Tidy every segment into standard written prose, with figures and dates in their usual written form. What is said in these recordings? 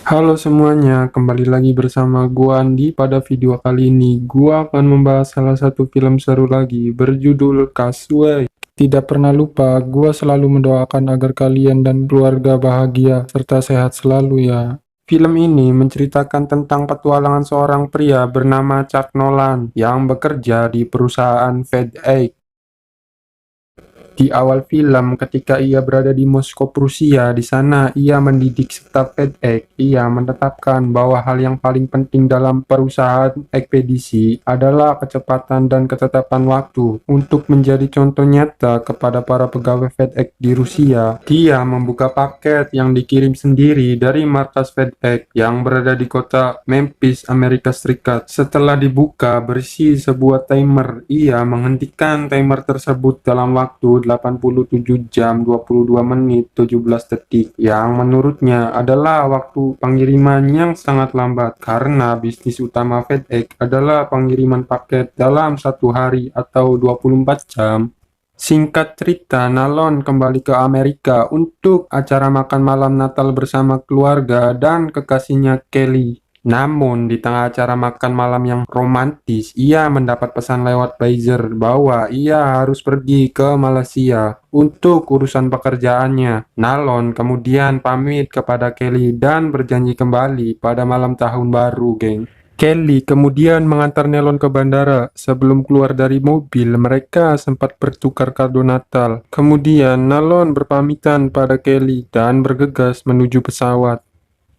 Halo semuanya, kembali lagi bersama gua Andi. Pada video kali ini, gua akan membahas salah satu film seru lagi berjudul Castaway. Tidak pernah lupa, gua selalu mendoakan agar kalian dan keluarga bahagia serta sehat selalu ya. Film ini menceritakan tentang petualangan seorang pria bernama Chuck Nolan yang bekerja di perusahaan FedEx. Di awal film, ketika ia berada di Moskow, Prusia, di sana ia mendidik staf FedEx. Ia menetapkan bahwa hal yang paling penting dalam perusahaan ekspedisi adalah kecepatan dan ketetapan waktu. Untuk menjadi contoh nyata kepada para pegawai FedEx di Rusia, dia membuka paket yang dikirim sendiri dari markas FedEx yang berada di kota Memphis, Amerika Serikat. Setelah dibuka, berisi sebuah timer. Ia menghentikan timer tersebut dalam waktu 87 jam 22 menit 17 detik yang menurutnya adalah waktu pengiriman yang sangat lambat karena bisnis utama FedEx adalah pengiriman paket dalam satu hari atau 24 jam. Singkat cerita, Nalon kembali ke Amerika untuk acara makan malam Natal bersama keluarga dan kekasihnya Kelly. Namun, di tengah acara makan malam yang romantis, ia mendapat pesan lewat pager bahwa ia harus pergi ke Malaysia untuk urusan pekerjaannya. Nalon kemudian pamit kepada Kelly dan berjanji kembali pada malam tahun baru, geng. Kelly kemudian mengantar Nalon ke bandara. Sebelum keluar dari mobil, mereka sempat bertukar kado Natal. Kemudian, Nalon berpamitan pada Kelly dan bergegas menuju pesawat.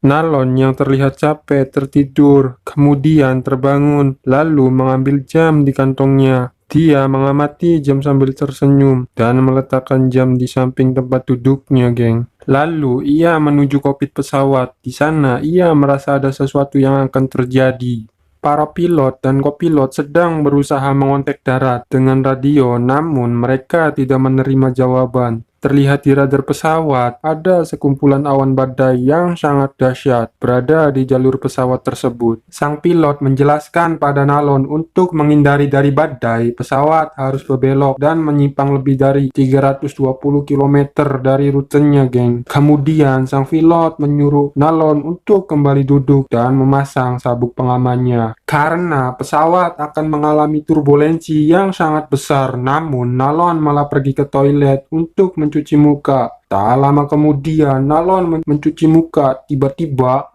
Nalon yang terlihat capek tertidur, kemudian terbangun, lalu mengambil jam di kantongnya. Dia mengamati jam sambil tersenyum dan meletakkan jam di samping tempat duduknya, geng. Lalu ia menuju kokpit pesawat. Di sana ia merasa ada sesuatu yang akan terjadi. Para pilot dan kopilot sedang berusaha mengontak darat dengan radio, namun mereka tidak menerima jawaban. Terlihat di radar pesawat, ada sekumpulan awan badai yang sangat dahsyat berada di jalur pesawat tersebut. Sang pilot menjelaskan pada Nalon untuk menghindari dari badai, pesawat harus berbelok dan menyimpang lebih dari 320 km dari rutenya, geng. Kemudian sang pilot menyuruh Nalon untuk kembali duduk dan memasang sabuk pengamannya. Karena pesawat akan mengalami turbulensi yang sangat besar, namun Nalon malah pergi ke toilet untuk mencuci muka. Tak lama kemudian, Nalon mencuci muka. Tiba-tiba,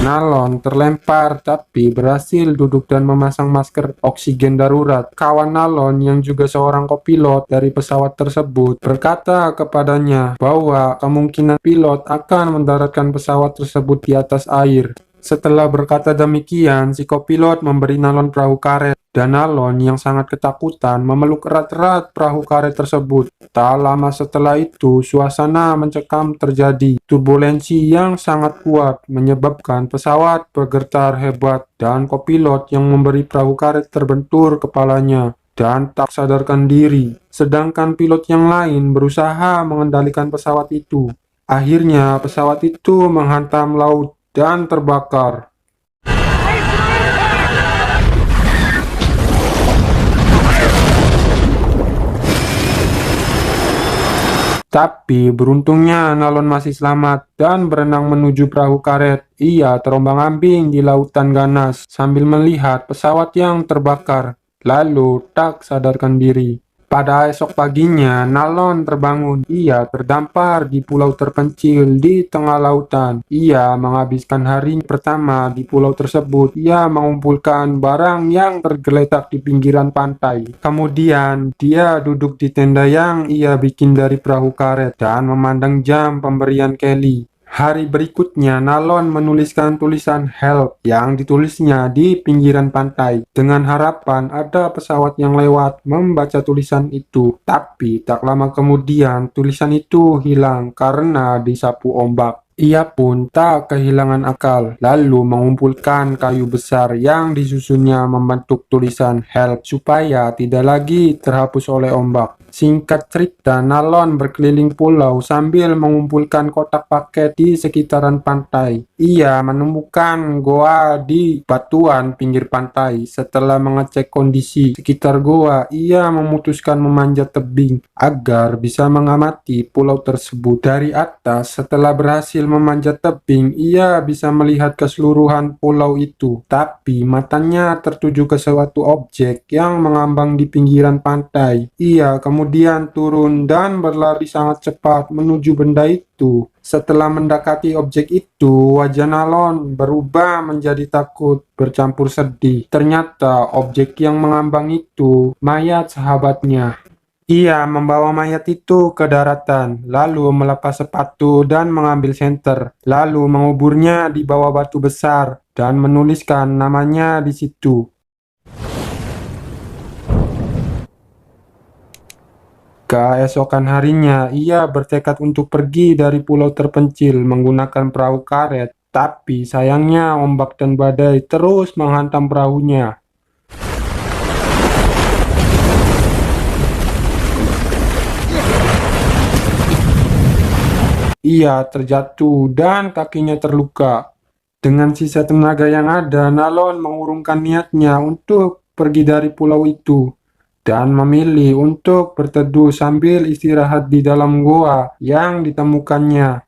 Nalon terlempar tapi berhasil duduk dan memasang masker oksigen darurat. Kawan Nalon yang juga seorang kopilot dari pesawat tersebut berkata kepadanya bahwa kemungkinan pilot akan mendaratkan pesawat tersebut di atas air. Setelah berkata demikian, si kopilot memberi Nalon perahu karet dan Nalon yang sangat ketakutan memeluk erat-erat perahu karet tersebut. Tak lama setelah itu, suasana mencekam terjadi. Turbulensi yang sangat kuat menyebabkan pesawat bergetar hebat dan kopilot yang memberi perahu karet terbentur kepalanya dan tak sadarkan diri. Sedangkan pilot yang lain berusaha mengendalikan pesawat itu. Akhirnya pesawat itu menghantam laut dan terbakar. Tapi beruntungnya Nalon masih selamat dan berenang menuju perahu karet. Ia terombang-ambing di lautan ganas sambil melihat pesawat yang terbakar, lalu tak sadarkan diri. Pada esok paginya, Nalon terbangun. Ia terdampar di pulau terpencil di tengah lautan. Ia menghabiskan hari pertama di pulau tersebut. Ia mengumpulkan barang yang tergeletak di pinggiran pantai. Kemudian, dia duduk di tenda yang ia bikin dari perahu karet dan memandang jam pemberian Kelly. Hari berikutnya, Nalon menuliskan tulisan "Help" yang ditulisnya di pinggiran pantai dengan harapan ada pesawat yang lewat membaca tulisan itu. Tapi tak lama kemudian tulisan itu hilang karena disapu ombak. Ia pun tak kehilangan akal, lalu mengumpulkan kayu besar yang disusunnya membentuk tulisan "Help" supaya tidak lagi terhapus oleh ombak. Singkat cerita, Nalon berkeliling pulau sambil mengumpulkan kotak paket di sekitaran pantai. Ia menemukan goa di batuan pinggir pantai. Setelah mengecek kondisi sekitar goa, ia memutuskan memanjat tebing agar bisa mengamati pulau tersebut dari atas. Setelah berhasil memanjat tebing, ia bisa melihat keseluruhan pulau itu. Tapi matanya tertuju ke suatu objek yang mengambang di pinggiran pantai. Ia kemudian turun dan berlari sangat cepat menuju benda itu. Setelah mendekati objek itu, wajah Nalon berubah menjadi takut bercampur sedih. Ternyata objek yang mengambang itu mayat sahabatnya. Ia membawa mayat itu ke daratan, lalu melepas sepatu dan mengambil senter, lalu menguburnya di bawah batu besar dan menuliskan namanya di situ. Keesokan harinya, ia bertekad untuk pergi dari pulau terpencil menggunakan perahu karet, tapi sayangnya ombak dan badai terus menghantam perahunya. Ia terjatuh dan kakinya terluka. Dengan sisa tenaga yang ada, Nalon mengurungkan niatnya untuk pergi dari pulau itu dan memilih untuk berteduh sambil istirahat di dalam goa yang ditemukannya.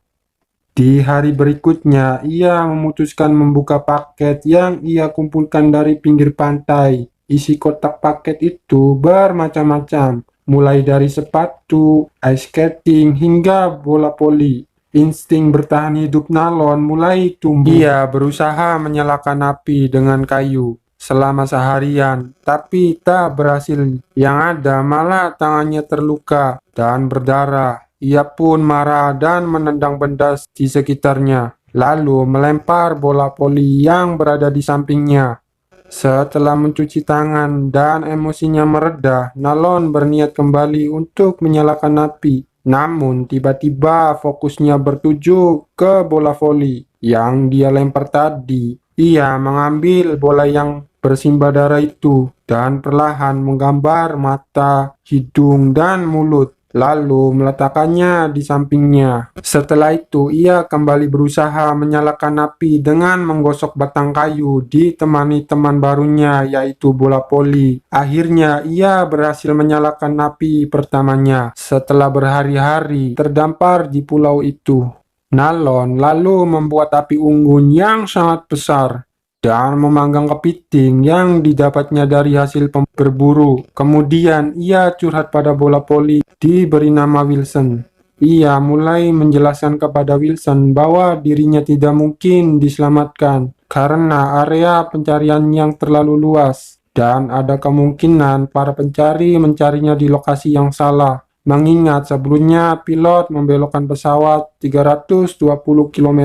Di hari berikutnya, ia memutuskan membuka paket yang ia kumpulkan dari pinggir pantai. Isi kotak paket itu bermacam-macam, mulai dari sepatu, ice skating, hingga bola voli. Insting bertahan hidup Nalon mulai tumbuh. Ia berusaha menyalakan api dengan kayu selama seharian, tapi tak berhasil. Yang ada malah tangannya terluka dan berdarah. Ia pun marah dan menendang benda di sekitarnya, lalu melempar bola voli yang berada di sampingnya. Setelah mencuci tangan dan emosinya mereda, Nalon berniat kembali untuk menyalakan api. Namun tiba-tiba fokusnya bertuju ke bola voli yang dia lempar tadi. Ia mengambil bola yang bersimbah darah itu dan perlahan menggambar mata, hidung, dan mulut, lalu meletakkannya di sampingnya. Setelah itu, ia kembali berusaha menyalakan api dengan menggosok batang kayu ditemani teman barunya, yaitu bola voli. Akhirnya, ia berhasil menyalakan api pertamanya setelah berhari-hari terdampar di pulau itu. Nalon lalu membuat api unggun yang sangat besar dan memanggang kepiting yang didapatnya dari hasil berburu. Kemudian ia curhat pada bola voli diberi nama Wilson. Ia mulai menjelaskan kepada Wilson bahwa dirinya tidak mungkin diselamatkan karena area pencarian yang terlalu luas dan ada kemungkinan para pencari mencarinya di lokasi yang salah. Mengingat sebelumnya pilot membelokkan pesawat 320 km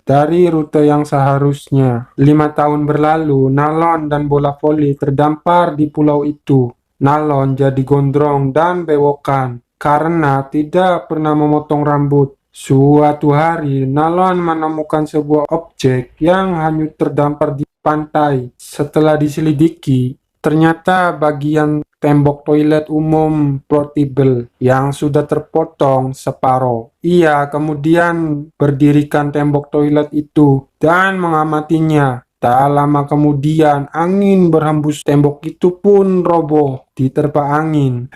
dari rute yang seharusnya. 5 tahun berlalu, Nalon dan bola voli terdampar di pulau itu. Nalon jadi gondrong dan bewokan karena tidak pernah memotong rambut. Suatu hari, Nalon menemukan sebuah objek yang hanyut terdampar di pantai. Setelah diselidiki, ternyata bagian tembok toilet umum portable yang sudah terpotong separuh. Ia kemudian berdirikan tembok toilet itu dan mengamatinya. Tak lama kemudian, angin berhembus, tembok itu pun roboh diterpa angin.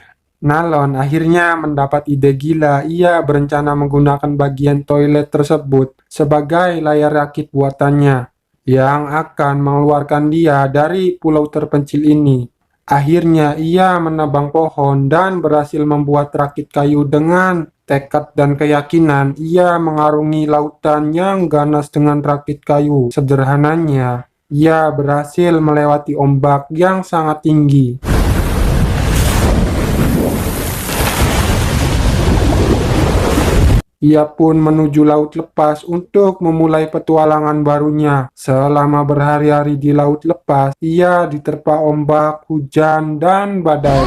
Nalon akhirnya mendapat ide gila. Ia berencana menggunakan bagian toilet tersebut sebagai layar rakit buatannya yang akan mengeluarkan dia dari pulau terpencil ini. Akhirnya ia menebang pohon dan berhasil membuat rakit kayu. Dengan tekad dan keyakinan, ia mengarungi lautan yang ganas dengan rakit kayu. Sederhananya, ia berhasil melewati ombak yang sangat tinggi. Ia pun menuju laut lepas untuk memulai petualangan barunya. Selama berhari-hari di laut lepas, ia diterpa ombak, hujan, dan badai.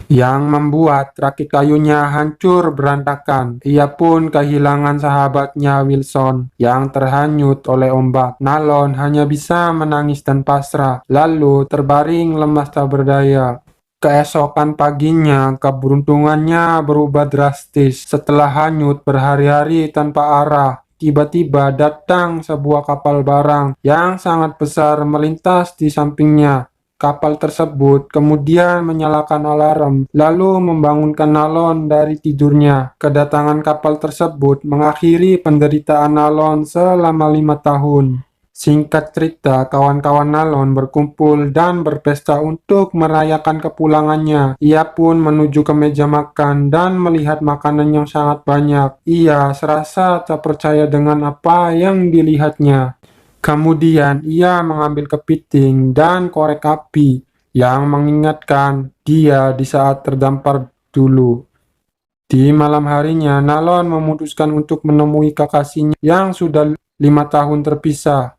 yang membuat rakit kayunya hancur berantakan. Ia pun kehilangan sahabatnya Wilson yang terhanyut oleh ombak. Nalon hanya bisa menangis dan pasrah, lalu terbaring lemas tak berdaya. Keesokan paginya, keberuntungannya berubah drastis. Setelah hanyut berhari-hari tanpa arah, tiba-tiba datang sebuah kapal barang yang sangat besar melintas di sampingnya. Kapal tersebut kemudian menyalakan alarm, lalu membangunkan Nalon dari tidurnya. Kedatangan kapal tersebut mengakhiri penderitaan Nalon selama 5 tahun. Singkat cerita, kawan-kawan Nalon berkumpul dan berpesta untuk merayakan kepulangannya. Ia pun menuju ke meja makan dan melihat makanan yang sangat banyak. Ia serasa tak percaya dengan apa yang dilihatnya. Kemudian ia mengambil kepiting dan korek api yang mengingatkan dia di saat terdampar dulu. Di malam harinya, Nalon memutuskan untuk menemui kekasihnya yang sudah 5 tahun terpisah.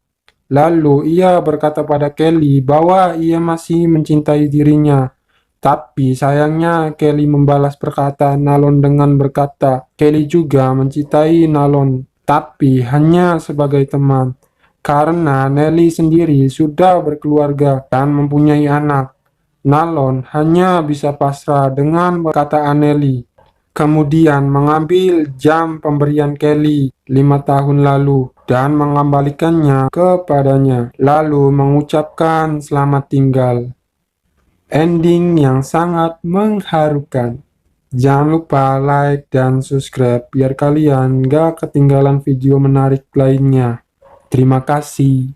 Lalu ia berkata pada Kelly bahwa ia masih mencintai dirinya. Tapi sayangnya Kelly membalas perkataan Nalon dengan berkata, Kelly juga mencintai Nalon, tapi hanya sebagai teman. Karena Nelly sendiri sudah berkeluarga dan mempunyai anak, Nalon hanya bisa pasrah dengan perkataan Nelly. Kemudian mengambil jam pemberian Kelly 5 tahun lalu dan mengembalikannya kepadanya, lalu mengucapkan selamat tinggal. Ending yang sangat mengharukan. Jangan lupa like dan subscribe biar kalian gak ketinggalan video menarik lainnya. Terima kasih.